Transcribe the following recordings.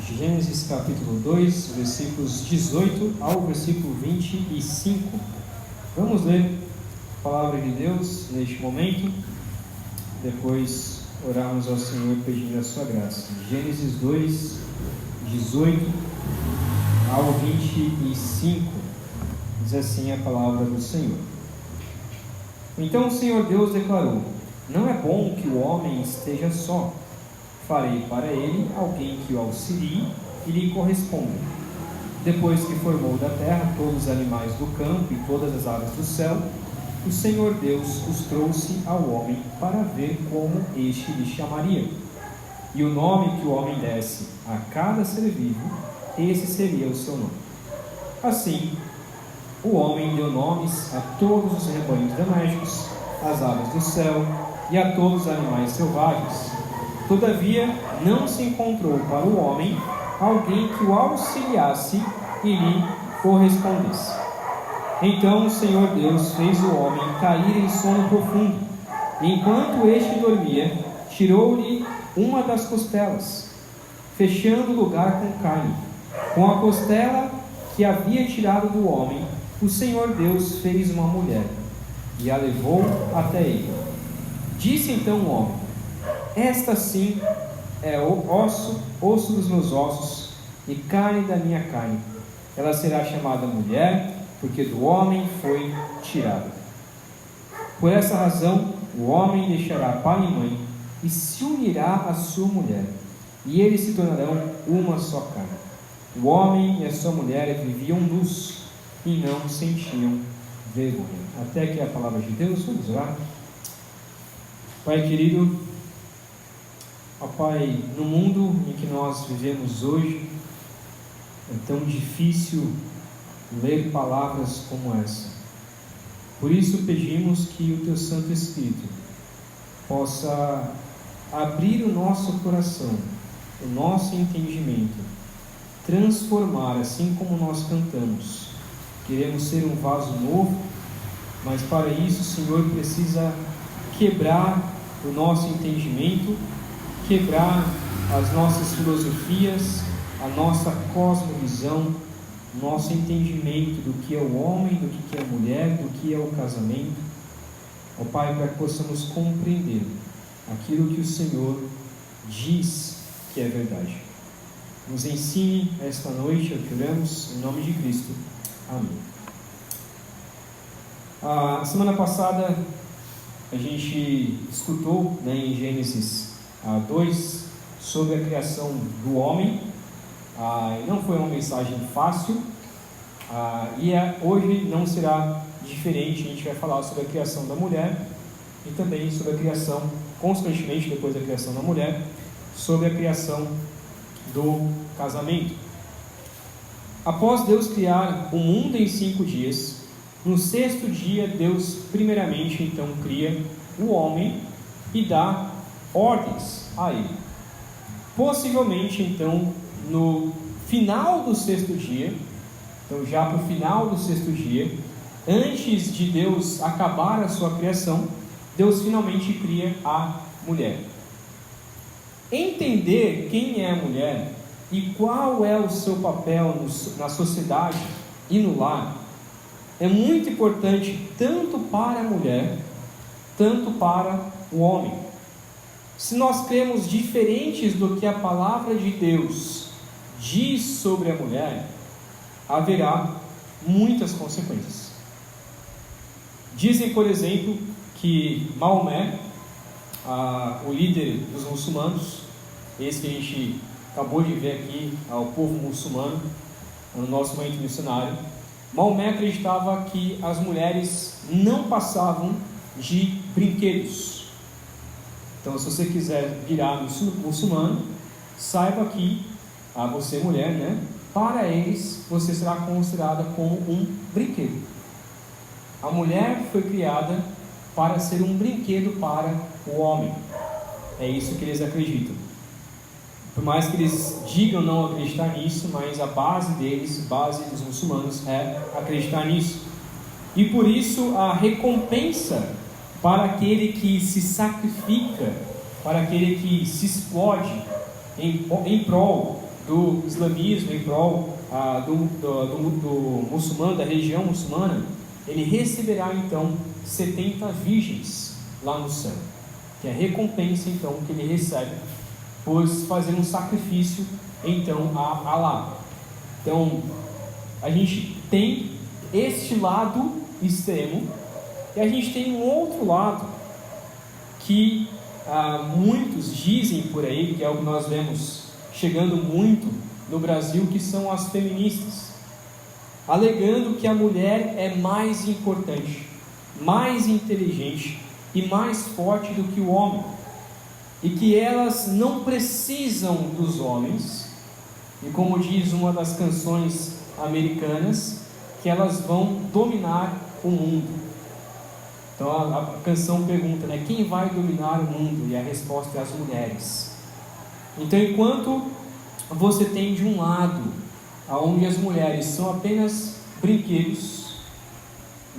Gênesis capítulo 2, versículos 18 ao versículo 25. Vamos ler a palavra de Deus neste momento, depois orarmos ao Senhor pedindo a sua graça. Gênesis 2, 18 ao 25, diz assim a palavra do Senhor. Então o Senhor Deus declarou: não é bom que o homem esteja só. Farei para ele alguém que o auxilie e lhe corresponda. Depois que formou da terra todos os animais do campo e todas as aves do céu, o Senhor Deus os trouxe ao homem para ver como este lhe chamaria. E o nome que o homem desse a cada ser vivo, esse seria o seu nome. Assim, o homem deu nomes a todos os rebanhos domésticos, às aves do céu e a todos os animais selvagens. Todavia, não se encontrou para o homem alguém que o auxiliasse e lhe correspondesse. Então o Senhor Deus fez o homem cair em sono profundo. Enquanto este dormia, tirou-lhe uma das costelas, fechando o lugar com carne. Com a costela que havia tirado do homem, o Senhor Deus fez uma mulher e a levou até ele. Disse então o homem: esta sim é osso dos meus ossos e carne da minha carne. Ela será chamada mulher, porque do homem foi tirada. Por essa razão, o homem deixará pai e mãe e se unirá à sua mulher, e eles se tornarão uma só carne. O homem e a sua mulher viviam nus e não sentiam vergonha. Até aqui a palavra de Deus. Vamos orar. Pai querido, ó Pai, no mundo em que nós vivemos hoje, é tão difícil ler palavras como essa. Por isso pedimos que o Teu Santo Espírito possa abrir o nosso coração, o nosso entendimento, transformar, assim como nós cantamos. Queremos ser um vaso novo, mas para isso o Senhor precisa quebrar o nosso entendimento, quebrar as nossas filosofias, a nossa cosmovisão, nosso entendimento do que é o homem, do que é a mulher, do que é o casamento. Ó Pai, para que possamos compreender aquilo que o Senhor diz que é verdade. Nos ensine esta noite, o que oramos, em nome de Cristo. Amém. A semana passada a gente escutou, em Gênesis 2, sobre a criação do homem. Não foi uma mensagem fácil, hoje não será diferente. A gente vai falar sobre a criação da mulher e também sobre a criação, consequentemente, depois da criação da mulher, sobre a criação do casamento. Após Deus criar o mundo em 5 dias, no 6º dia Deus primeiramente então cria o homem e dá ordens a ele. Possivelmente então no final do 6º dia, então já para o final do 6º dia, antes de Deus acabar a sua criação, Deus finalmente cria a mulher. Entender quem é a mulher e qual é o seu papel na sociedade e no lar é muito importante, tanto para a mulher, tanto para o homem. Se nós cremos diferentes do que a palavra de Deus diz sobre a mulher, haverá muitas consequências. Dizem, por exemplo, que Maomé, o líder dos muçulmanos, esse que a gente acabou de ver aqui, ao povo muçulmano, no nosso momento missionário, Maomé acreditava que as mulheres não passavam de brinquedos. Então, se você quiser virar muçulmano, saiba que, você mulher, para eles, você será considerada como um brinquedo. A mulher foi criada para ser um brinquedo para o homem. É isso que eles acreditam. Por mais que eles digam não acreditar nisso, mas a base deles, base dos muçulmanos, é acreditar nisso. E por isso a recompensa para aquele que se sacrifica, para aquele que se explode em prol do islamismo, em prol do muçulmano, da religião muçulmana, ele receberá então 70 virgens lá no céu, que é a recompensa então que ele recebe por fazer um sacrifício então a Allah. Então a gente tem este lado extremo e a gente tem um outro lado que muitos dizem por aí, que é o que nós vemos chegando muito no Brasil, que são as feministas, alegando que a mulher é mais importante, mais inteligente e mais forte do que o homem, e que elas não precisam dos homens, e como diz uma das canções americanas, que elas vão dominar o mundo. Então a canção pergunta, né, quem vai dominar o mundo? E a resposta é as mulheres. Então, enquanto você tem de um lado onde as mulheres são apenas brinquedos,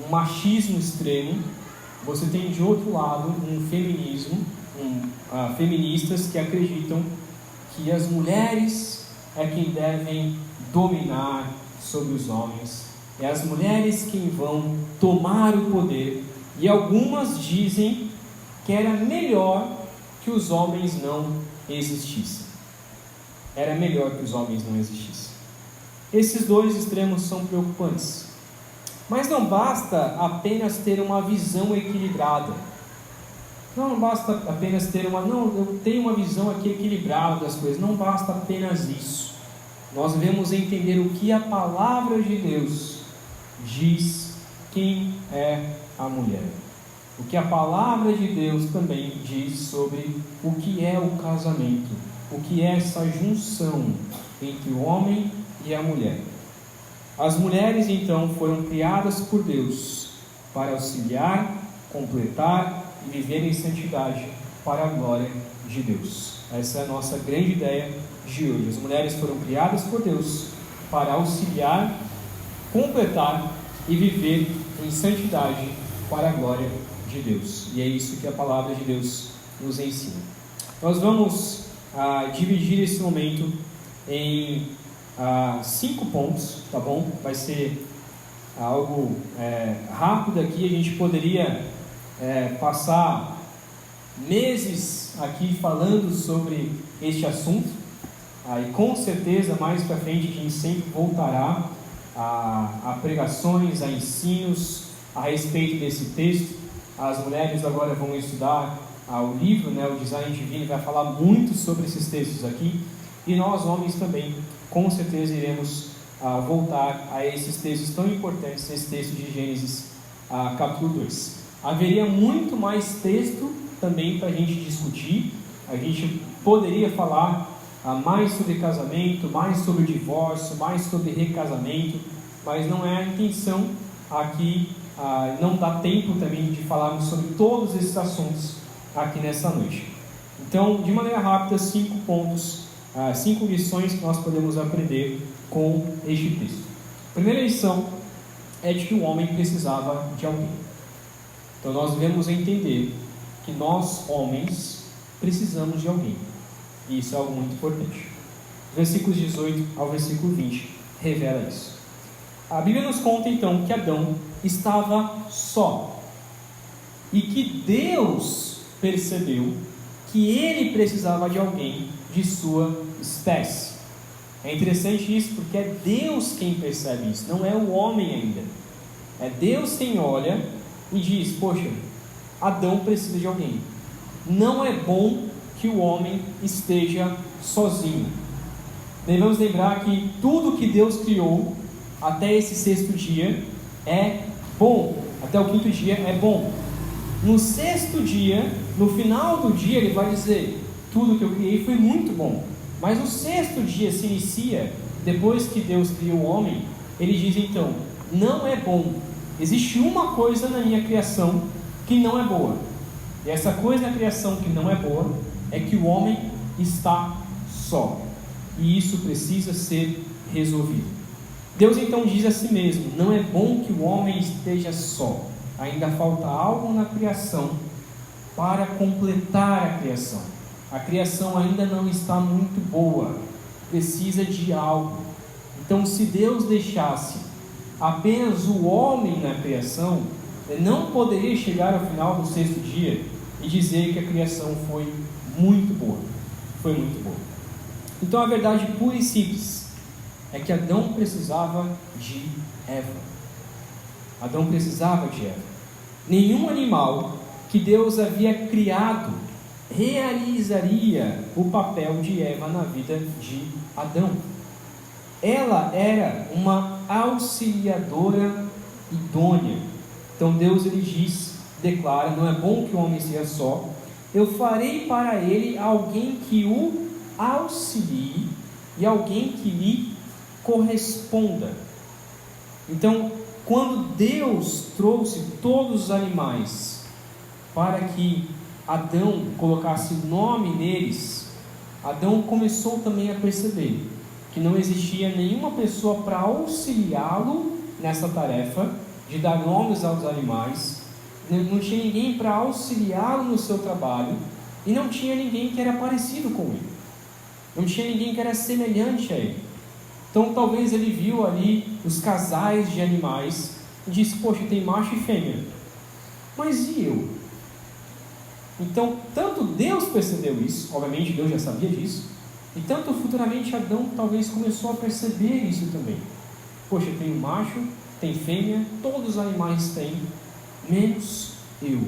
um machismo extremo, você tem de outro lado um feminismo, feministas que acreditam que as mulheres é quem devem dominar sobre os homens, é as mulheres quem vão tomar o poder, e algumas dizem que era melhor que os homens não existissem. Era melhor que os homens não existissem. Esses dois extremos são preocupantes. Mas não basta apenas ter uma visão equilibrada. Não basta apenas ter eu tenho uma visão aqui equilibrada das coisas. Não basta apenas isso. Nós devemos entender o que a palavra de Deus diz quem é a mulher. O que a palavra de Deus também diz sobre o que é o casamento, o que é essa junção entre o homem e a mulher. As mulheres então foram criadas por Deus para auxiliar, completar e viver em santidade para a glória de Deus. Essa é a nossa grande ideia de hoje. As mulheres foram criadas por Deus para auxiliar, completar e viver em santidade para a glória de Deus. E é isso que a palavra de Deus nos ensina. Nós vamos dividir esse momento em 5 pontos, tá bom? Vai ser algo rápido aqui. A gente poderia passar meses aqui falando sobre este assunto, e com certeza mais para frente a gente sempre voltará a pregações, a ensinos a respeito desse texto. As mulheres agora vão estudar o livro, o Design Divino, vai falar muito sobre esses textos aqui, e nós homens também com certeza iremos voltar a esses textos tão importantes, esse texto de Gênesis capítulo 2. Haveria muito mais texto também para a gente discutir. A gente poderia falar mais sobre casamento, mais sobre divórcio, mais sobre recasamento, mas não é a intenção aqui, não dá tempo também de falarmos sobre todos esses assuntos aqui nessa noite. Então, de maneira rápida, 5 pontos, 5 lições que nós podemos aprender com este texto. A primeira lição é de que o homem precisava de alguém. Então nós devemos entender que nós, homens, precisamos de alguém. E isso é algo muito importante. Versículos 18 ao versículo 20 revela isso. A Bíblia nos conta então que Adão estava só, e que Deus percebeu que ele precisava de alguém de sua espécie. É interessante isso, porque é Deus quem percebe isso, não é o homem ainda. É Deus quem olha e diz: poxa, Adão precisa de alguém. Não é bom que o homem esteja sozinho. Devemos lembrar que tudo que Deus criou até esse 6º dia é bom. Até o 5º dia é bom. No 6º dia, no final do dia, ele vai dizer: tudo que eu criei foi muito bom. Mas o 6º dia se inicia depois que Deus criou o homem. Ele diz então: não é bom. Existe uma coisa na minha criação que não é boa. E essa coisa na criação que não é boa é que o homem está só. E isso precisa ser resolvido. Deus então diz a si mesmo: não é bom que o homem esteja só. Ainda falta algo na criação para completar a criação. A criação ainda não está muito boa. precisa de algo. Então, se Deus deixasse apenas o homem na criação, ele não poderia chegar ao final do sexto dia e dizer que a criação foi muito boa. Foi muito boa. Então, a verdade pura e simples é que Adão precisava de Eva. Adão precisava de Eva. Nenhum animal que Deus havia criado realizaria o papel de Eva na vida de Adão. Ela era uma auxiliadora idônea. Então Deus ele diz, declara: não é bom que o homem seja só, eu farei para ele alguém que o auxilie e alguém que lhe corresponda. Então, quando Deus trouxe todos os animais para que Adão colocasse nome neles, Adão começou também a perceber que não existia nenhuma pessoa para auxiliá-lo nessa tarefa de dar nomes aos animais, não tinha ninguém para auxiliá-lo no seu trabalho, e não tinha ninguém que era parecido com ele, não tinha ninguém que era semelhante a ele. Então talvez ele viu ali os casais de animais e disse: poxa, tem macho e fêmea, mas e eu? Então tanto Deus percebeu isso, obviamente Deus já sabia disso, e tanto futuramente Adão talvez começou a perceber isso também. Poxa, tem um macho, tem fêmea, todos os animais têm, menos eu.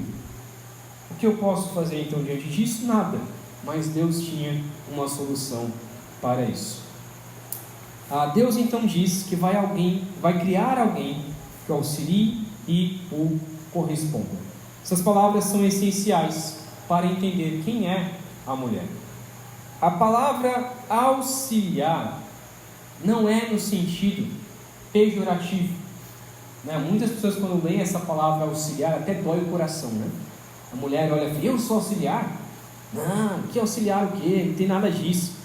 O que eu posso fazer então diante disso? Nada. Mas Deus tinha uma solução para isso. Deus então diz que vai criar alguém que auxilie e o corresponda. Essas palavras são essenciais para entender quem é a mulher. A palavra auxiliar não é no sentido pejorativo, né? Muitas pessoas quando leem essa palavra auxiliar até dói o coração, né? A mulher olha: eu sou auxiliar? Não, que auxiliar o quê? Não tem nada disso.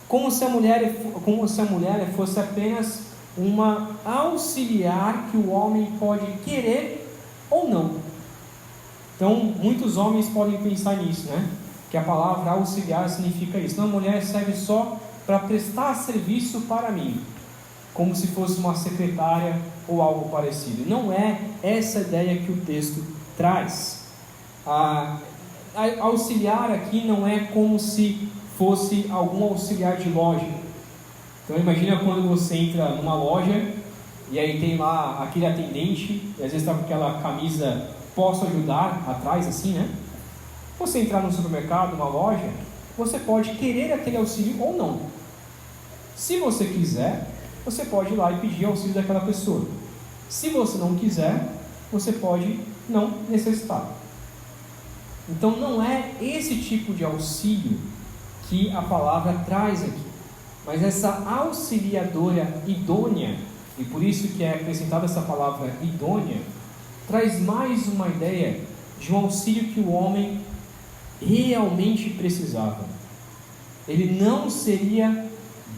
Como se a mulher fosse apenas uma auxiliar que o homem pode querer ou não. Então muitos homens podem pensar nisso, né? Que a palavra auxiliar significa isso. Não, a mulher serve só para prestar serviço para mim, como se fosse uma secretária ou algo parecido. Não é essa a ideia que o texto traz. Auxiliar aqui não é como se fosse algum auxiliar de loja. Então imagina quando você entra numa loja e aí tem lá aquele atendente, e às vezes está com aquela camisa "posso ajudar" atrás assim, né? Você entrar num supermercado, numa loja, você pode querer aquele auxílio ou não. Se você quiser, você pode ir lá e pedir auxílio daquela pessoa. Se você não quiser, você pode não necessitar. Então não é esse tipo de auxílio que a palavra traz aqui, mas essa auxiliadora idônea, e por isso que é acrescentada essa palavra idônea, traz mais uma ideia de um auxílio que o homem realmente precisava. Ele não seria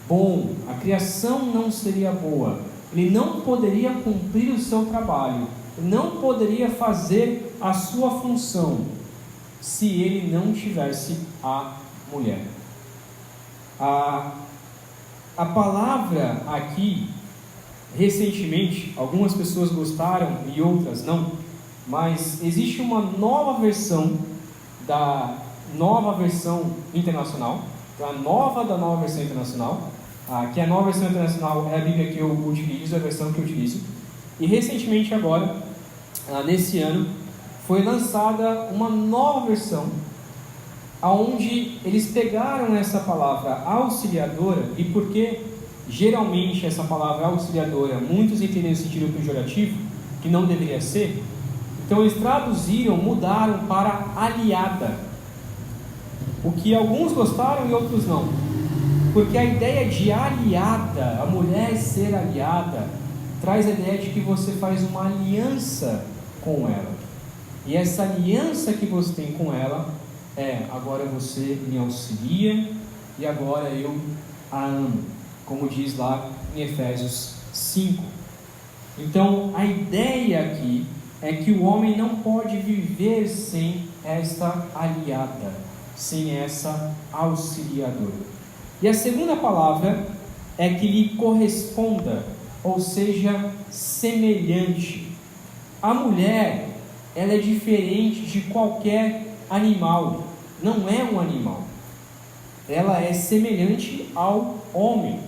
bom, a criação não seria boa, ele não poderia cumprir o seu trabalho, não poderia fazer a sua função se ele não tivesse a mulher. A palavra aqui, recentemente, algumas pessoas gostaram e outras não, mas existe uma nova versão da nova versão internacional, a nova da nova versão internacional, que a nova versão internacional é a Bíblia que eu utilizo, a versão que eu utilizo, e recentemente agora, nesse ano, foi lançada uma nova versão, onde eles pegaram essa palavra auxiliadora, e porque geralmente essa palavra auxiliadora, muitos entendem no sentido pejorativo, que não deveria ser, então eles traduziram, mudaram para aliada, o que alguns gostaram e outros não, porque a ideia de aliada, a mulher ser aliada, traz a ideia de que você faz uma aliança com ela, e essa aliança que você tem com ela agora você me auxilia e agora eu a amo, como diz lá em Efésios 5. Então a ideia aqui é que o homem não pode viver sem esta aliada, sem essa auxiliadora. E a segunda palavra é que lhe corresponda, ou seja, semelhante. A mulher, ela é diferente de qualquer animal, não é um animal. Ela é semelhante ao homem.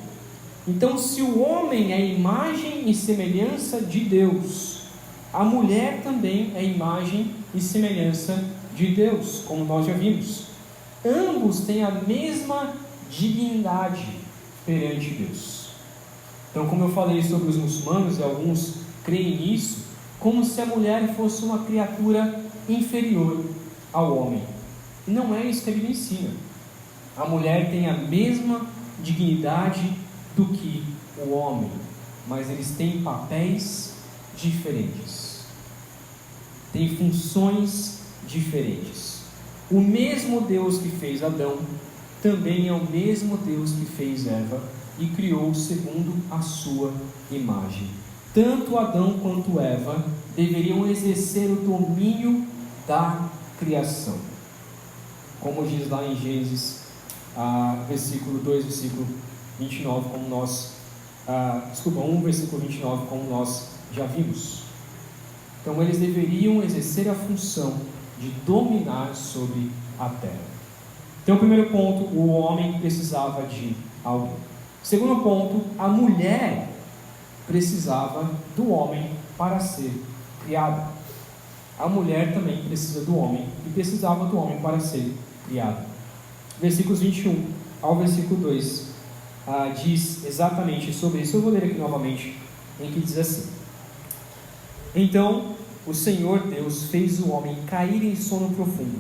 Então, se o homem é imagem e semelhança de Deus, a mulher também é imagem e semelhança de Deus, como nós já vimos. Ambos têm a mesma dignidade perante Deus. Então, como eu falei sobre os muçulmanos, e alguns creem nisso, como se a mulher fosse uma criatura inferior ao homem. E não é isso que a Bíblia ensina. A mulher tem a mesma dignidade do que o homem, mas eles têm papéis diferentes, têm funções diferentes. O mesmo Deus que fez Adão também é o mesmo Deus que fez Eva e criou segundo a sua imagem. Tanto Adão quanto Eva deveriam exercer o domínio da criação, como diz lá em Gênesis, versículo 2, versículo 29, como nós, 1, versículo 29, como nós já vimos. Então eles deveriam exercer a função de dominar sobre a terra. Então, o primeiro ponto, o homem precisava de alguém. Segundo ponto, a mulher precisava do homem para ser criada. A mulher também precisa do homem e precisava do homem para ser criada. Versículos 21 ao versículo 2 diz exatamente sobre isso. Eu vou ler aqui novamente, em que diz assim: Então o Senhor Deus fez o homem cair em sono profundo,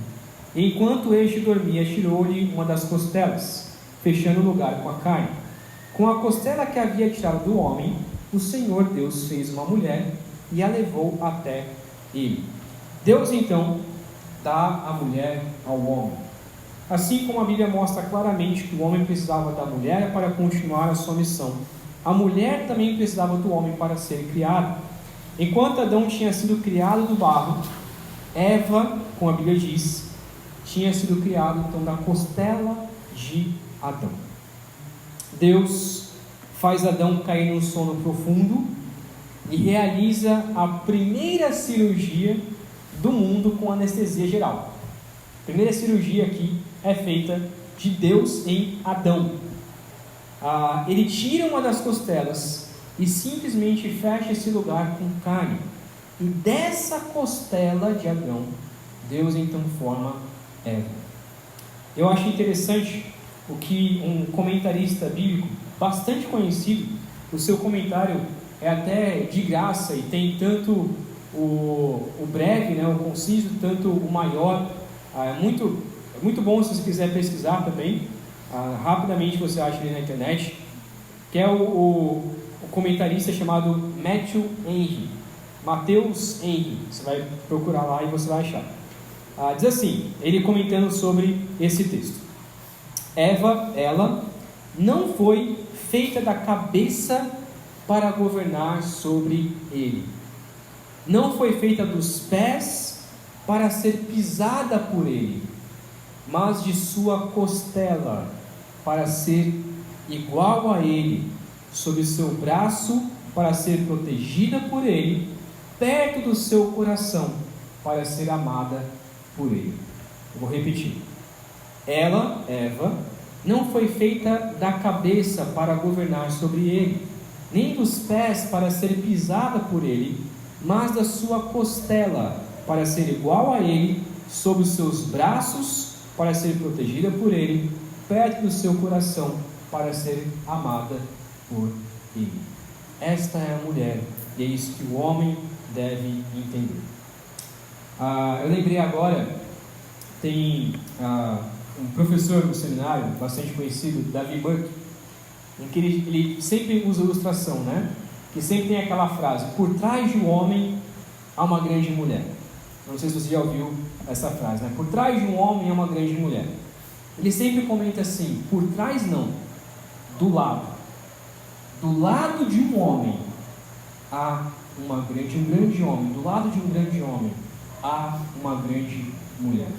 e enquanto este dormia, tirou-lhe uma das costelas, fechando o lugar com a carne. Com a costela que havia tirado do homem, o Senhor Deus fez uma mulher e a levou até ele. Deus então dá a mulher ao homem. Assim como a Bíblia mostra claramente que o homem precisava da mulher para continuar a sua missão, a mulher também precisava do homem para ser criada. Enquanto Adão tinha sido criado do barro, Eva, como a Bíblia diz, tinha sido criado então da costela de Adão. Deus faz Adão cair num sono profundo e realiza a primeira cirurgia do mundo com anestesia geral. A primeira cirurgia aqui é feita de Deus em Adão. Ele tira uma das costelas e simplesmente fecha esse lugar com carne. E dessa costela de Adão, Deus então forma Eva. Eu acho interessante o que um comentarista bíblico bastante conhecido, o seu comentário é até de graça e tem tanto o breve, né, o conciso, tanto o maior. É muito bom se você quiser pesquisar também. Rapidamente você acha ali na internet, que é o comentarista chamado Matthew Henry, Mateus Henry. Você vai procurar lá e você vai achar. Diz assim, ele comentando sobre esse texto: Eva, ela não foi feita da cabeça para governar sobre ele, não foi feita dos pés para ser pisada por ele, mas de sua costela para ser igual a ele, sob seu braço para ser protegida por ele, perto do seu coração para ser amada por ele. Eu vou repetir. Ela, Eva, não foi feita da cabeça para governar sobre ele, nem dos pés para ser pisada por ele, mas da sua costela para ser igual a ele, sob os seus braços para ser protegida por ele, perto do seu coração para ser amada por ele. Esta é a mulher, e é isso que o homem deve entender. Eu lembrei agora, tem um professor no seminário, bastante conhecido, Davi Burke, em que ele sempre usa ilustração, né? Que sempre tem aquela frase: por trás de um homem há uma grande mulher. Não sei se você já ouviu essa frase, né? Por trás de um homem há uma grande mulher. Ele sempre comenta assim: por trás não, do lado. Do lado de um homem há um grande homem. Do lado de um grande homem há uma grande mulher.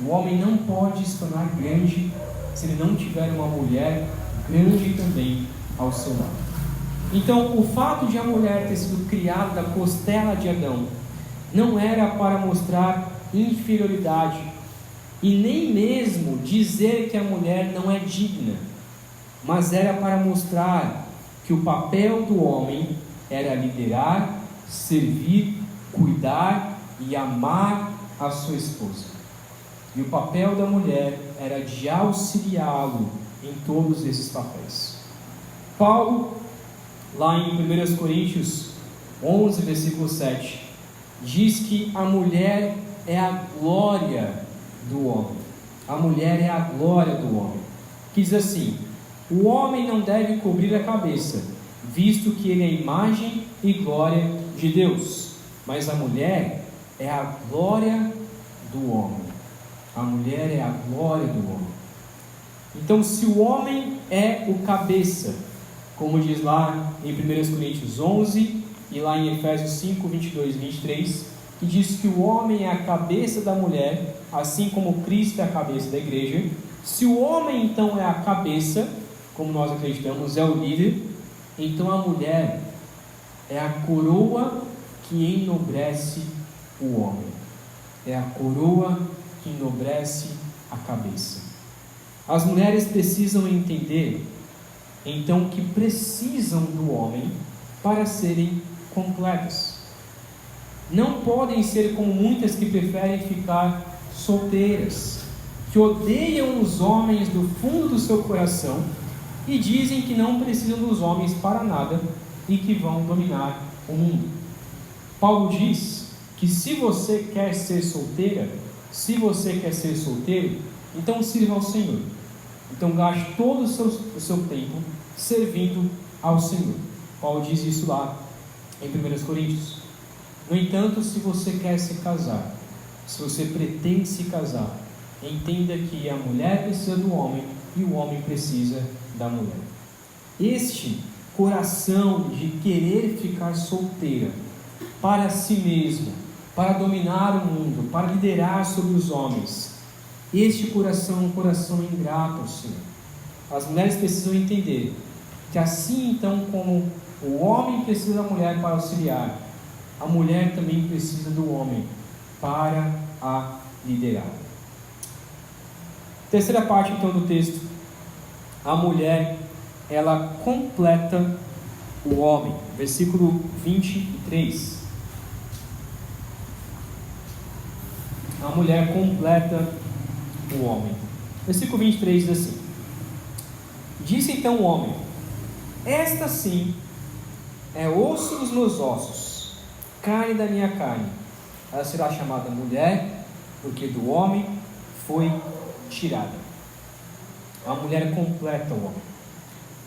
O homem não pode se tornar grande se ele não tiver uma mulher grande também ao seu lado. Então, o fato de a mulher ter sido criada da costela de Adão não era para mostrar inferioridade e nem mesmo dizer que a mulher não é digna, mas era para mostrar que o papel do homem era liderar, servir, cuidar e amar a sua esposa. E o papel da mulher era de auxiliá-lo em todos esses papéis. Paulo, lá em 1 Coríntios 11, versículo 7, diz que a mulher é a glória do homem. A mulher é a glória do homem. Que diz assim: o homem não deve cobrir a cabeça, visto que ele é a imagem e glória de Deus. Mas a mulher é a glória do homem. A mulher é a glória do homem. Então, se o homem é o cabeça, como diz lá em 1 Coríntios 11 e lá em Efésios 5, 22 e 23, que diz que o homem é a cabeça da mulher, assim como Cristo é a cabeça da igreja. Se o homem então é a cabeça, como nós acreditamos, é o líder, então a mulher é a coroa que enobrece o homem. É a coroa que enobrece a cabeça. As mulheres precisam entender então que precisam do homem para serem completas. Não podem ser como muitas que preferem ficar solteiras, que odeiam os homens do fundo do seu coração e dizem que não precisam dos homens para nada e que vão dominar o mundo. Paulo diz que se você quer ser solteira, se você quer ser solteiro, então sirva ao Senhor. Então gaste todo o seu tempo servindo ao Senhor. Paulo diz isso lá em 1 Coríntios. No entanto, se você quer se casar, se você pretende se casar, entenda que a mulher precisa do homem e o homem precisa da mulher. Este coração de querer ficar solteira para si mesmo, para dominar o mundo, para liderar sobre os homens, este coração é um coração ingrato ao Senhor. As mulheres precisam entender que assim então como o homem precisa da mulher para auxiliar, a mulher também precisa do homem para a liderar. Terceira parte então do texto: a mulher, ela completa o homem. Versículo 23. A mulher completa o homem. Versículo 23 diz assim: disse então o homem: esta sim é osso dos meus ossos, carne da minha carne. Ela será chamada mulher, porque do homem foi tirada. A mulher completa o homem.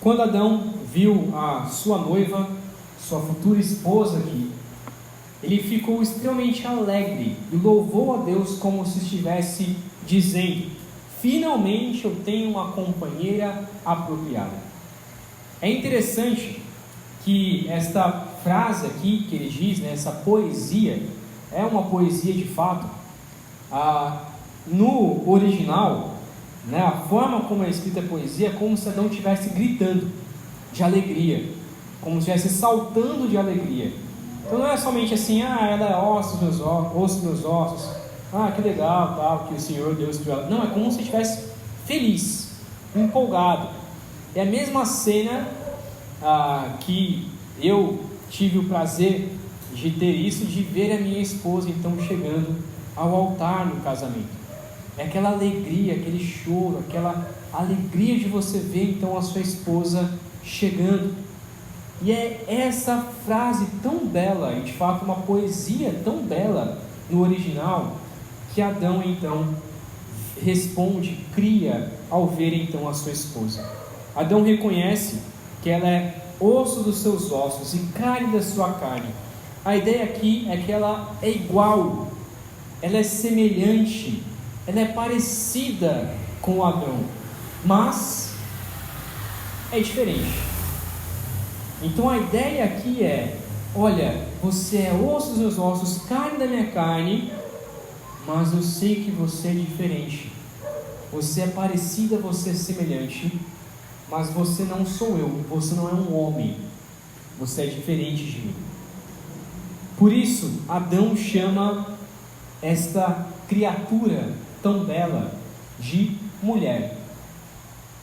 Quando Adão viu a sua noiva, sua futura esposa aqui, ele ficou extremamente alegre e louvou a Deus como se estivesse dizendo: finalmente eu tenho uma companheira apropriada. É interessante que esta frase aqui que ele diz, né, essa poesia, é uma poesia de fato. No original, né, a forma como é escrita a poesia é como se Adão estivesse gritando de alegria, como se estivesse saltando de alegria. Então não é somente assim: ela é osso dos meus ossos, que legal, tal, que o Senhor Deus criou ela. Não, é como se estivesse feliz, empolgado. É a mesma cena que eu tive o prazer de ter isso, de ver a minha esposa então chegando ao altar no casamento. É aquela alegria, aquele choro, aquela alegria de você ver então a sua esposa chegando. E é essa frase tão bela, e de fato uma poesia tão bela no original, que Adão então responde, cria ao ver então a sua esposa. Adão reconhece que ela é osso dos seus ossos e carne da sua carne. A ideia aqui é que ela é igual, ela é semelhante, ela é parecida com Adão, mas é diferente. Então a ideia aqui é: olha, você é osso dos meus ossos, carne da minha carne, mas eu sei que você é diferente. você é parecida, você é semelhante, mas você não sou eu, você não é um homem, você é diferente de mim. Por isso, Adão chama esta criatura tão bela de mulher.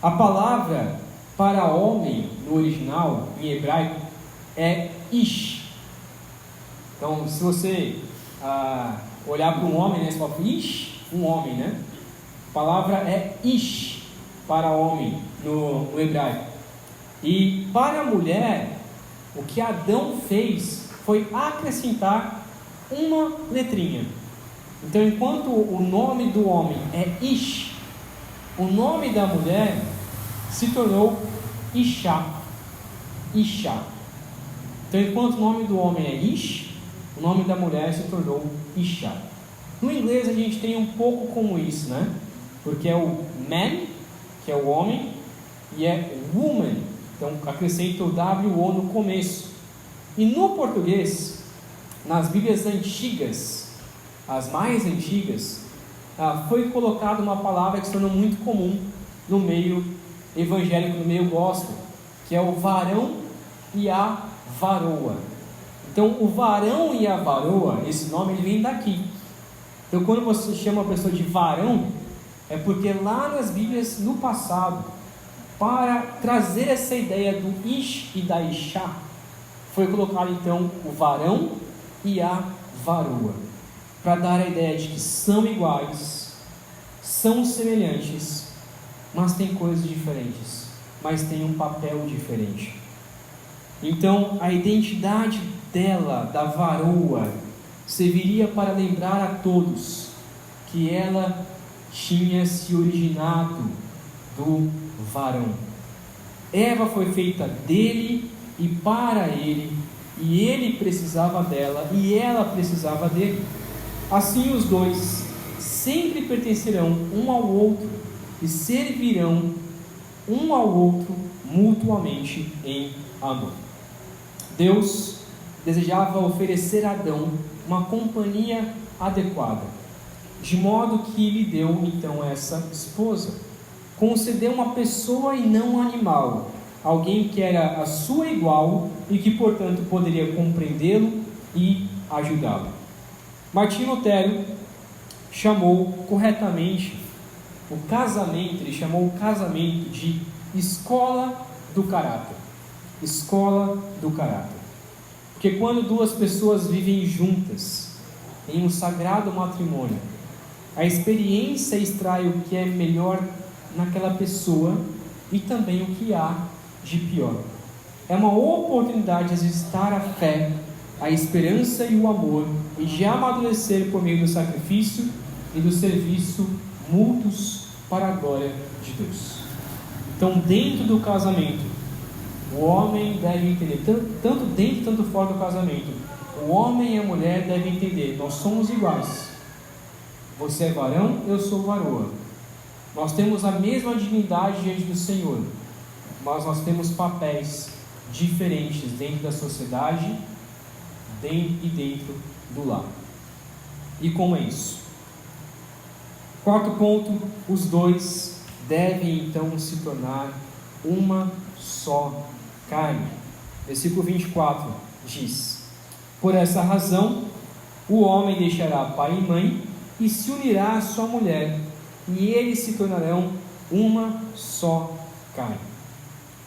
A palavra para homem no original, em hebraico, é ish. Então, se você olhar para um homem, né, você fala ish, um homem, né? A palavra é ish para homem no hebraico. E para a mulher, o que Adão fez foi acrescentar uma letrinha. Então, enquanto o nome do homem é Ish, o nome da mulher se tornou Ishá. Ishá. Então, enquanto o nome do homem é Ish, o nome da mulher se tornou Ishá. No inglês a gente tem um pouco como isso, né? Porque é o man, que é o homem, e é woman. Então, acrescenta o WO no começo. E no português, nas Bíblias antigas, as mais antigas, foi colocada uma palavra que se tornou muito comum no meio evangélico, no meio gospel, que é o varão e a varoa. Então, o varão e a varoa, esse nome ele vem daqui. Então, quando você chama a pessoa de varão, é porque lá nas Bíblias, no passado, para trazer essa ideia do Ish e da Ishá, foi colocado então o varão e a varoa, para dar a ideia de que são iguais, são semelhantes, mas têm coisas diferentes, mas têm um papel diferente. Então, a identidade dela, da varoa, serviria para lembrar a todos que ela tinha se originado do varão. Eva foi feita dele e para ele, e ele precisava dela e ela precisava dele. Assim os dois sempre pertencerão um ao outro e servirão um ao outro mutuamente em amor. Deus desejava oferecer a Adão uma companhia adequada, de modo que lhe deu então essa esposa. Concedeu uma pessoa e não um animal, alguém que era a sua igual e que portanto poderia compreendê-lo e ajudá-lo. Martinho Lutero chamou corretamente o casamento, ele chamou o casamento de escola do caráter. Escola do caráter. Porque quando duas pessoas vivem juntas em um sagrado matrimônio, a experiência extrai o que é melhor naquela pessoa e também o que há de pior. É uma oportunidade de exercitar a fé, a esperança e o amor, e de amadurecer por meio do sacrifício e do serviço mútuos para a glória de Deus. Então, dentro do casamento, o homem deve entender, tanto dentro tanto fora do casamento, o homem e a mulher devem entender: nós somos iguais. Você é varão, eu sou varoa. Nós temos a mesma dignidade diante do Senhor, mas nós temos papéis diferentes dentro da sociedade e dentro do lar. E como é isso? Quarto ponto: os dois devem então se tornar uma só carne. Versículo 24 diz: por essa razão o homem deixará pai e mãe e se unirá à sua mulher, e eles se tornarão uma só carne.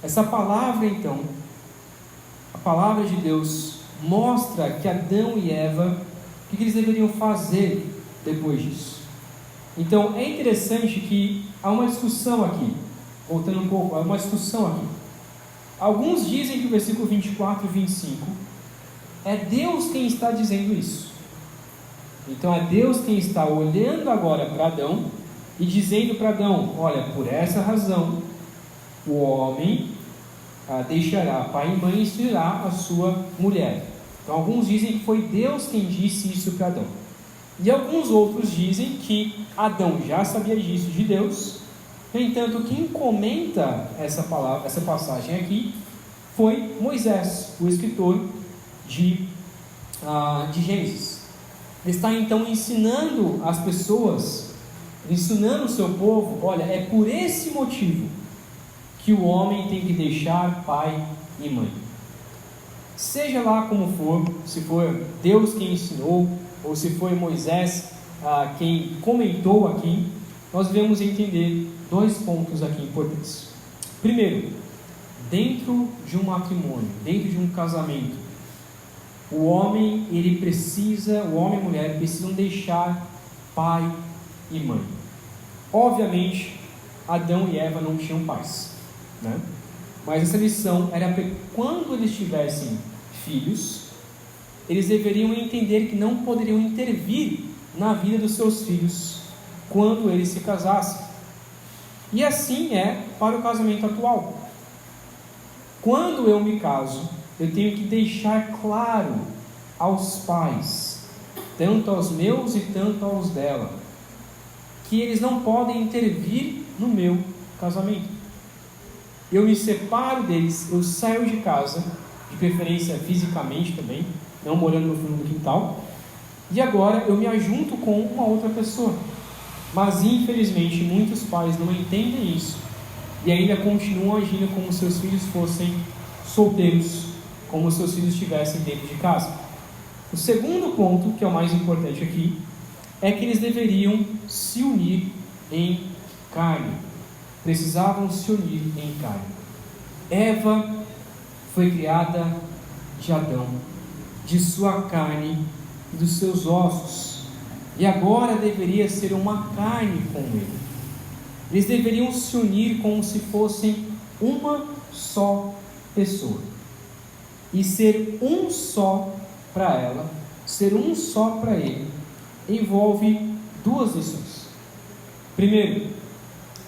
Essa palavra então, a palavra de Deus, mostra que Adão e Eva, o que eles deveriam fazer depois disso. Então é interessante que há uma discussão aqui, voltando um pouco, há uma discussão aqui. Alguns dizem que o versículo 24 e 25 é Deus quem está dizendo isso. Então é Deus quem está olhando agora para Adão e dizendo para Adão: olha, por essa razão o homem deixará pai e mãe e se unirá à sua mulher. Então alguns dizem que foi Deus quem disse isso para Adão. E alguns outros dizem que Adão já sabia disso de Deus. No entanto, quem comenta essa passagem aqui foi Moisés, o escritor de Gênesis. Ele está então ensinando as pessoas ensinando o seu povo: olha, é por esse motivo que o homem tem que deixar pai e mãe. Seja lá como for, se for Deus quem ensinou, ou se foi Moisés quem comentou aqui, nós devemos entender 2 pontos aqui importantes. Primeiro, dentro de um matrimônio, dentro de um casamento, o homem e a mulher precisam deixar pai e mãe. Obviamente, Adão e Eva não tinham pais, né? Mas essa lição era para quando eles tivessem filhos, eles deveriam entender que não poderiam intervir na vida dos seus filhos quando eles se casassem. E assim é para o casamento atual. Quando eu me caso, eu tenho que deixar claro aos pais, tanto aos meus e tanto aos dela, que eles não podem intervir no meu casamento. Eu me separo deles, eu saio de casa, de preferência fisicamente também, não morando no fundo do quintal, e agora eu me ajunto com uma outra pessoa. Mas infelizmente muitos pais não entendem isso e ainda continuam agindo como se seus filhos fossem solteiros, como se seus filhos estivessem dentro de casa. O segundo ponto, que é o mais importante aqui, é que eles deveriam se unir em carne. Precisavam se unir em carne. Eva foi criada de Adão, de sua carne e dos seus ossos, e agora deveria ser uma carne com ele. Eles deveriam se unir como se fossem uma só pessoa, e ser um só para ela, ser um só para ele, envolve 2 lições. Primeiro,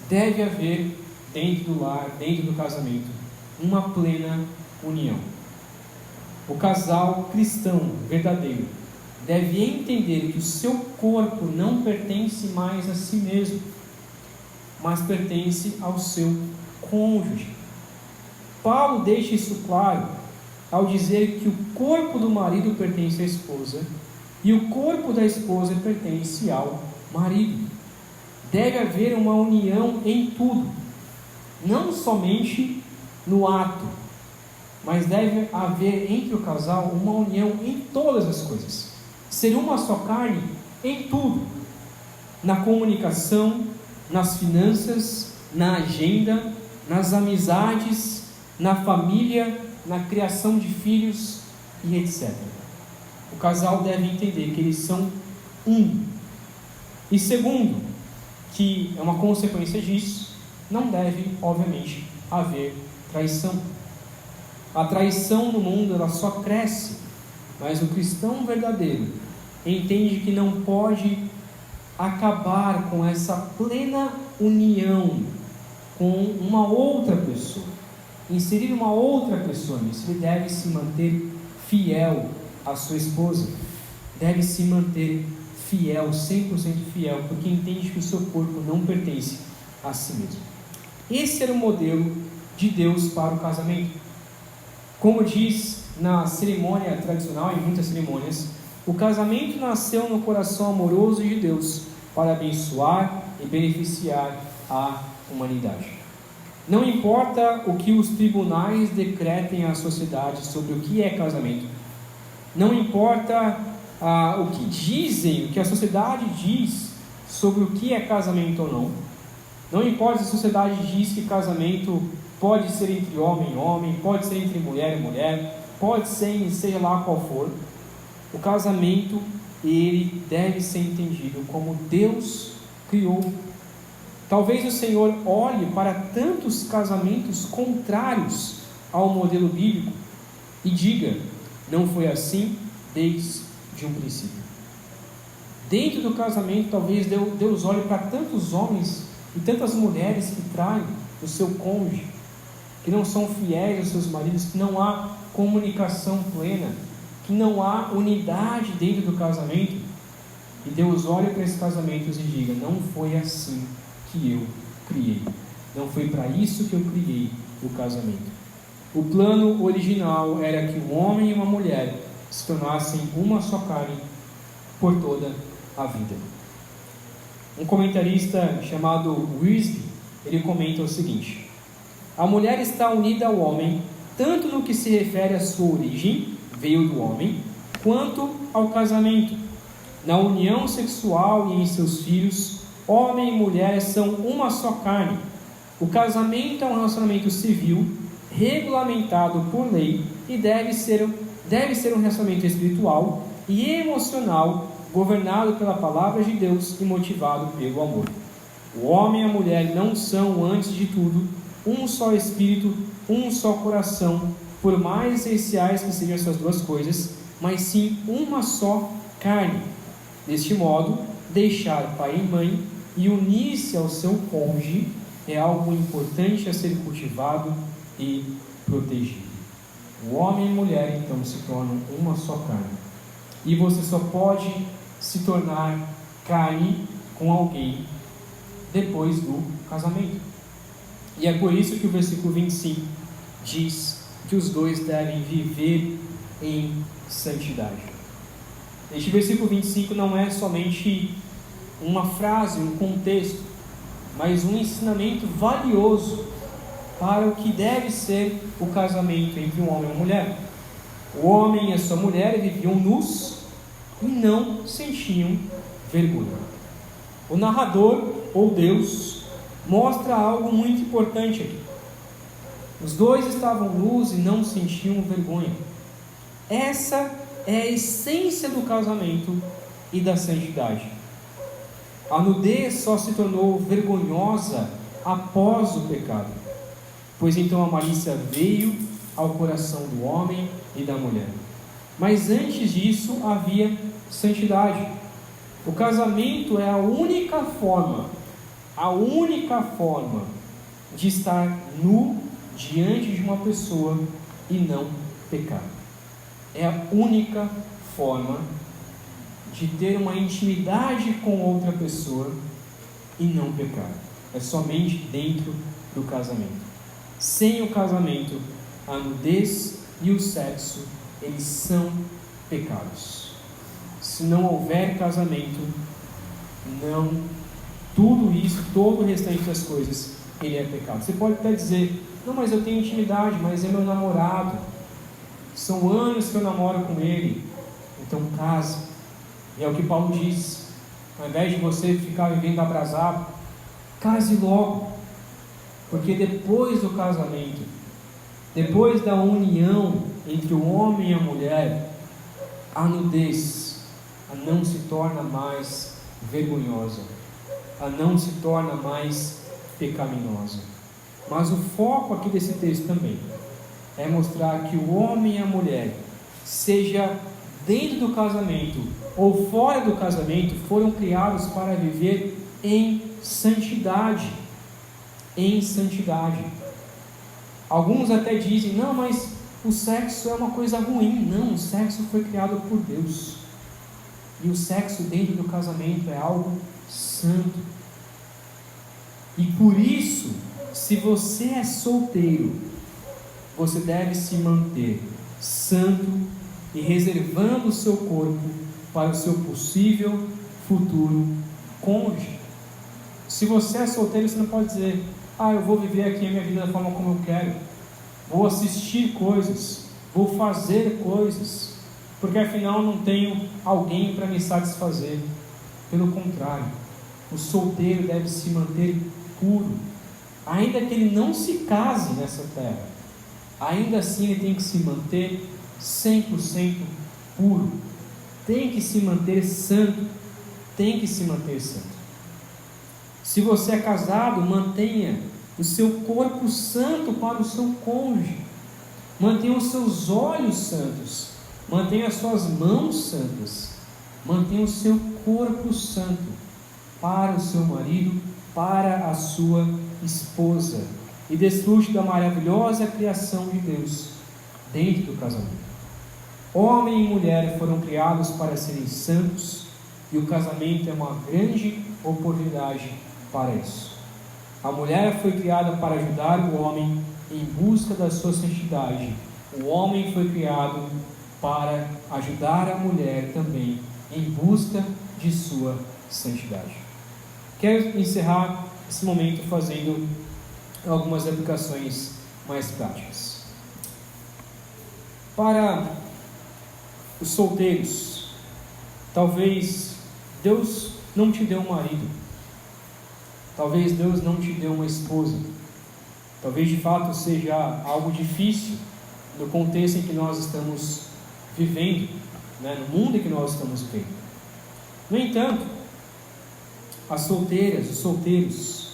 deve haver dentro do lar, dentro do casamento, uma plena união. O casal cristão verdadeiro deve entender que o seu corpo não pertence mais a si mesmo, mas pertence ao seu cônjuge. Paulo deixa isso claro ao dizer que o corpo do marido pertence à esposa e o corpo da esposa pertence ao marido. Deve haver uma união em tudo, não somente no ato, mas deve haver entre o casal uma união em todas as coisas. Ser uma só carne em tudo, na comunicação, nas finanças, na agenda, nas amizades, na família, na criação de filhos e etc. O casal deve entender que eles são um. E segundo, que é uma consequência disso, não deve, obviamente, haver traição. A traição no mundo ela só cresce, mas o cristão verdadeiro entende que não pode acabar com essa plena união com uma outra pessoa, inserir uma outra pessoa nisso. Ele deve se manter fiel à sua esposa, deve se manter fiel, 100% fiel, porque entende que o seu corpo não pertence a si mesmo. Esse era o modelo de Deus para o casamento. Como diz na cerimônia tradicional, em muitas cerimônias, o casamento nasceu no coração amoroso de Deus para abençoar e beneficiar a humanidade. Não importa o que os tribunais decretem à sociedade sobre o que é casamento, não importa o que dizem, o que a sociedade diz sobre o que é casamento ou não, não importa se a sociedade diz que casamento pode ser entre homem e homem, pode ser entre mulher e mulher, pode ser seja lá qual for, o casamento ele deve ser entendido como Deus criou. Talvez o Senhor olhe para tantos casamentos contrários ao modelo bíblico e diga: não foi assim desde um princípio. Dentro do casamento, talvez Deus olhe para tantos homens e tantas mulheres que traem o seu cônjuge, que não são fiéis aos seus maridos, que não há comunicação plena, que não há unidade dentro do casamento, e Deus olha para esses casamentos e diga: não foi assim que eu criei, não foi para isso que eu criei o casamento. O plano original era que um homem e uma mulher se tornassem uma só carne por toda a vida. Um comentarista chamado Wiersbe, ele comenta o seguinte: a mulher está unida ao homem, tanto no que se refere à sua origem, veio do homem, quanto ao casamento. Na união sexual e em seus filhos, homem e mulher são uma só carne. O casamento é um relacionamento civil, regulamentado por lei, e deve ser um relacionamento espiritual e emocional, governado pela palavra de Deus e motivado pelo amor. O homem e a mulher não são, antes de tudo, um só espírito, um só coração, por mais essenciais que sejam essas duas coisas, mas sim uma só carne. Deste modo, deixar pai e mãe e unir-se ao seu cônjuge é algo importante a ser cultivado e protegido. O homem e a mulher, então, se tornam uma só carne. E você só pode se tornar carne com alguém depois do casamento. E é por isso que o versículo 25 diz que os dois devem viver em santidade. Este versículo 25 não é somente uma frase, um contexto, mas um ensinamento valioso para o que deve ser o casamento entre um homem e uma mulher. O homem e a sua mulher viviam nus e não sentiam vergonha. O narrador, ou Deus, mostra algo muito importante aqui. Os dois estavam nus e não sentiam vergonha. Essa é a essência do casamento e da santidade. A nudez só se tornou vergonhosa após o pecado, pois então a malícia veio ao coração do homem e da mulher. Mas antes disso havia santidade. O casamento é a única forma de estar nu diante de uma pessoa e não pecar. É a única forma de ter uma intimidade com outra pessoa e não pecar. É somente dentro do casamento. Sem o casamento, a nudez e o sexo, eles são pecados. Se não houver casamento, tudo isso, todo o restante das coisas, ele é pecado. Você pode até dizer: não, mas eu tenho intimidade, mas é meu namorado, são anos que eu namoro com ele. Então case. E é o que Paulo diz: ao invés de você ficar vivendo abrasado, case logo, porque depois do casamento, depois da união entre o homem e a mulher, a nudez não se torna mais vergonhosa, não se torna mais pecaminosa. Mas o foco aqui desse texto também é mostrar que o homem e a mulher, seja dentro do casamento ou fora do casamento, foram criados para viver em santidade. Em santidade. Alguns até dizem: não, mas o sexo é uma coisa ruim. Não, o sexo foi criado por Deus. E o sexo dentro do casamento é algo santo. E por isso, se você é solteiro, você deve se manter santo e reservando o seu corpo para o seu possível futuro cônjuge. Se você é solteiro, você não pode dizer: eu vou viver aqui a minha vida da forma como eu quero, vou assistir coisas, vou fazer coisas, porque afinal não tenho alguém para me satisfazer. Pelo contrário, o solteiro deve se manter puro, ainda que ele não se case nessa terra, ainda assim ele tem que se manter 100% puro, tem que se manter santo, tem que se manter santo. Se você é casado, mantenha o seu corpo santo para o seu cônjuge, mantenha os seus olhos santos, mantenha as suas mãos santas, mantenha o seu corpo santo para o seu marido, para a sua esposa, e desfrute da maravilhosa criação de Deus dentro do casamento. Homem e mulher foram criados para serem santos, e o casamento é uma grande oportunidade para isso. A mulher foi criada para ajudar o homem em busca da sua santidade. O homem foi criado para ajudar a mulher também em busca de sua santidade. Quero encerrar esse momento fazendo algumas aplicações mais práticas. Para os solteiros, talvez Deus não te deu um marido, talvez Deus não te deu uma esposa, talvez de fato seja algo difícil no contexto em que nós estamos vivendo, no mundo em que nós estamos vivendo. No entanto, as solteiras, os solteiros,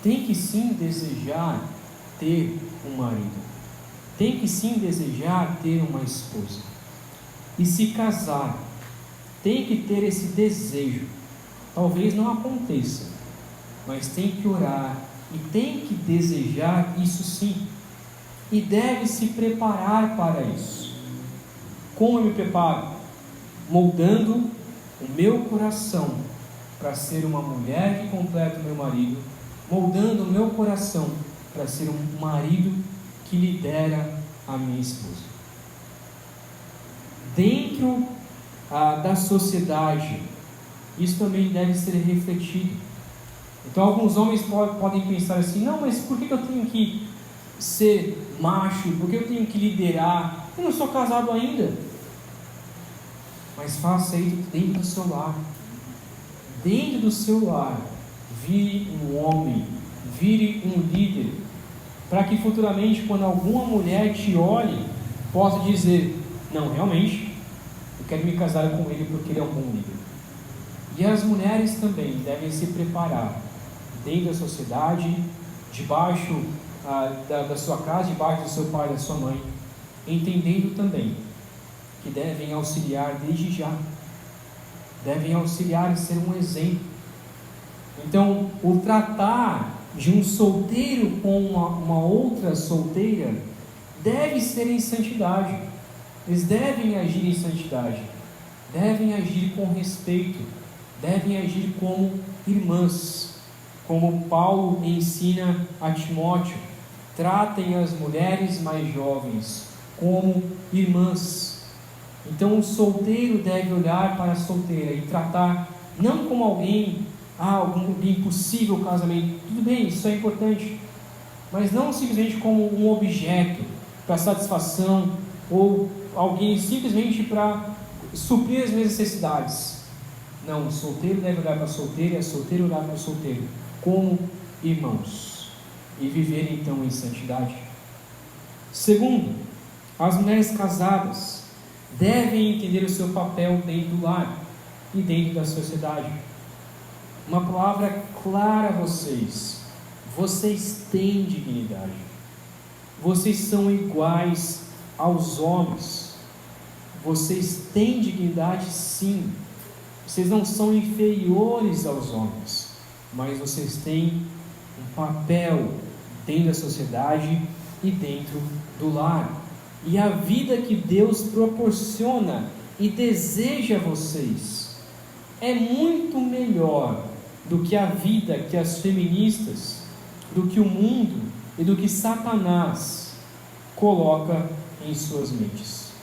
têm que sim desejar ter um marido, têm que sim desejar ter uma esposa, e se casar, tem que ter esse desejo. Talvez não aconteça, mas tem que orar e tem que desejar isso sim, e deve se preparar para isso. Como eu me preparo? Moldando o meu coração para ser uma mulher que completa o meu marido, moldando o meu coração para ser um marido que lidera a minha esposa. Dentro da sociedade, isso também deve ser refletido. Então alguns homens podem pensar assim: não, mas por que eu tenho que ser macho? Por que eu tenho que liderar? Eu não sou casado ainda. Mas faça isso dentro do seu lar. Dentro do seu lar, vire um homem, vire um líder, para que futuramente, quando alguma mulher te olhe, possa dizer: não, realmente, eu quero me casar com ele porque ele é um bom líder. E as mulheres também devem se preparar dentro da sociedade, debaixo da sua casa, debaixo do seu pai e da sua mãe, entendendo também que devem auxiliar desde já, devem auxiliar e ser um exemplo. Então, o tratar de um solteiro com uma outra solteira deve ser em santidade. Eles devem agir em santidade, devem agir com respeito, devem agir como irmãs, como Paulo ensina a Timóteo: tratem as mulheres mais jovens como irmãs. Então o solteiro deve olhar para a solteira e tratar não como alguém, algum impossível casamento. Tudo bem, isso é importante, mas não simplesmente como um objeto para satisfação, ou alguém simplesmente para suprir as minhas necessidades. Não, o solteiro deve olhar para a solteira e a solteira olhar para o solteiro como irmãos e viver então em santidade. Segundo, as mulheres casadas devem entender o seu papel dentro do lar e dentro da sociedade. Uma palavra clara a vocês: vocês têm dignidade, vocês são iguais aos homens, vocês têm dignidade sim, vocês não são inferiores aos homens, mas vocês têm um papel dentro da sociedade e dentro do lar. E a vida que Deus proporciona e deseja a vocês é muito melhor do que a vida que as feministas, do que o mundo e do que Satanás coloca em suas mentes.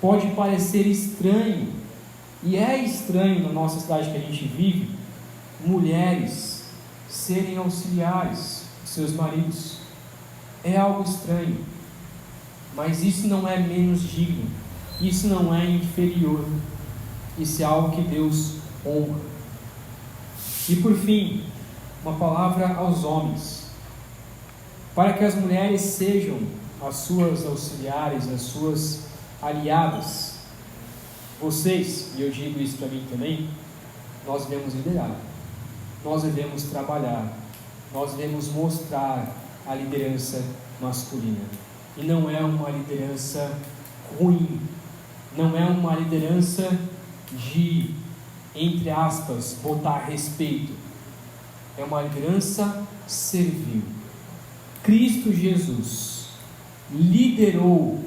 Pode parecer estranho, e é estranho na nossa cidade que a gente vive, mulheres serem auxiliares de seus maridos. É algo estranho, mas isso não é menos digno, isso não é inferior, isso é algo que Deus honra. E por fim, uma palavra aos homens, para que as mulheres sejam as suas auxiliares, as suas aliadas. Vocês, e eu digo isso para mim também, nós devemos liderar, nós devemos trabalhar, nós devemos mostrar a liderança masculina. E não é uma liderança ruim, não é uma liderança de, entre aspas, botar respeito. É uma liderança servil. Cristo Jesus liderou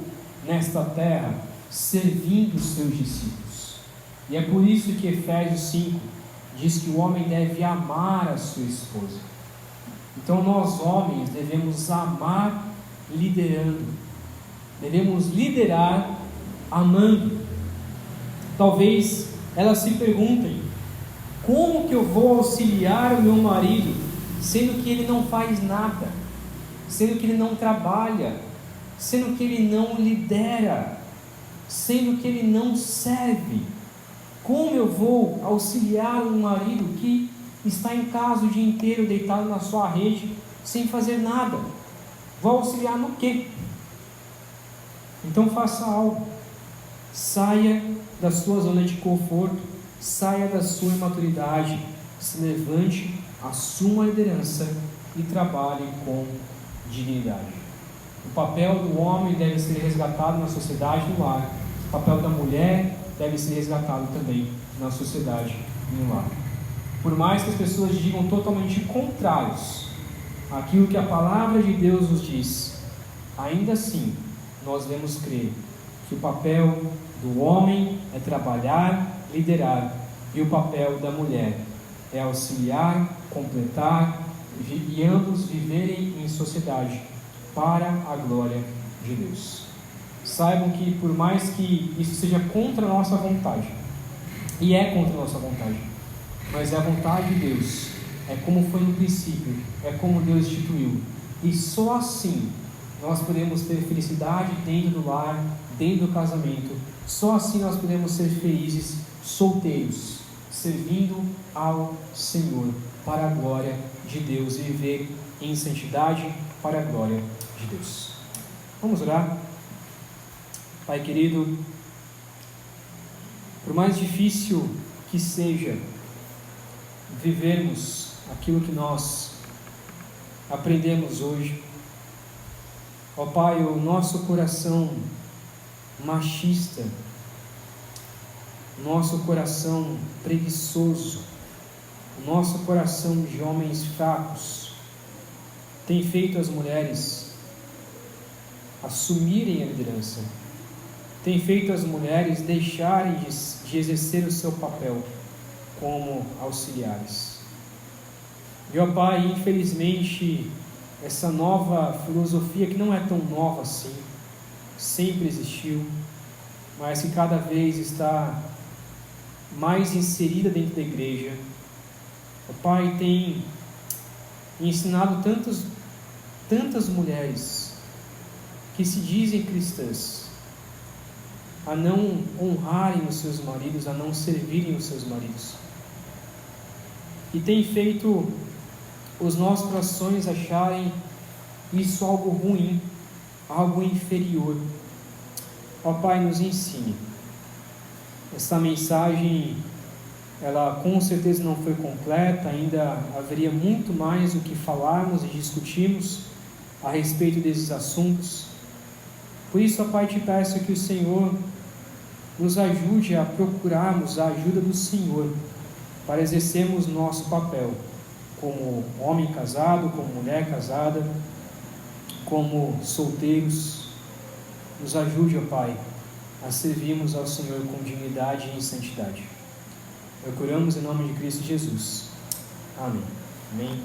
nesta terra servindo os seus discípulos. E é por isso que Efésios 5 diz que o homem deve amar a sua esposa. Então nós homens devemos amar liderando, devemos liderar amando. Talvez elas se perguntem: Como que eu vou auxiliar o meu marido, sendo que ele não faz nada, sendo que ele não trabalha, sendo que ele não lidera, sendo que ele não serve? Como eu vou auxiliar um marido que está em casa o dia inteiro, deitado na sua rede, sem fazer nada? Vou auxiliar no quê? Então faça algo. Saia da sua zona de conforto, saia da sua imaturidade, se levante, assuma a liderança e trabalhe com dignidade. O papel do homem deve ser resgatado na sociedade no lar. O papel da mulher deve ser resgatado também na sociedade no lar. Por mais que as pessoas digam totalmente contrários àquilo que a palavra de Deus nos diz, ainda assim nós devemos crer que o papel do homem é trabalhar, liderar, e o papel da mulher é auxiliar, completar e ambos viverem em sociedade para a glória de Deus. Saibam que por mais que isso seja contra a nossa vontade, e é contra a nossa vontade, mas é a vontade de Deus, é como foi no princípio, é como Deus instituiu, e só assim nós podemos ter felicidade dentro do lar, dentro do casamento. Só assim nós podemos ser felizes solteiros, servindo ao Senhor para a glória de Deus e viver em santidade para a glória de Deus. Vamos orar. Pai querido, por mais difícil que seja vivermos aquilo que nós aprendemos hoje, ó Pai, o nosso coração machista, nosso coração preguiçoso, o nosso coração de homens fracos, tem feito as mulheres assumirem a liderança, tem feito as mulheres deixarem de exercer o seu papel como auxiliares. E ó Pai, infelizmente, essa nova filosofia, que não é tão nova assim, sempre existiu, mas que cada vez está mais inserida dentro da igreja. O Pai tem ensinado tantas mulheres que se dizem cristãs a não honrarem os seus maridos, a não servirem os seus maridos, e tem feito os nossos corações acharem isso algo ruim, algo inferior. Ó Pai, nos ensine. Essa mensagem, ela com certeza não foi completa, ainda haveria muito mais o que falarmos e discutirmos a respeito desses assuntos. Por isso, ó Pai, te peço que o Senhor nos ajude a procurarmos a ajuda do Senhor para exercermos nosso papel como homem casado, como mulher casada, como solteiros. Nos ajude, ó Pai, a servirmos ao Senhor com dignidade e em santidade. Procuramos em nome de Cristo Jesus. Amém. Amém.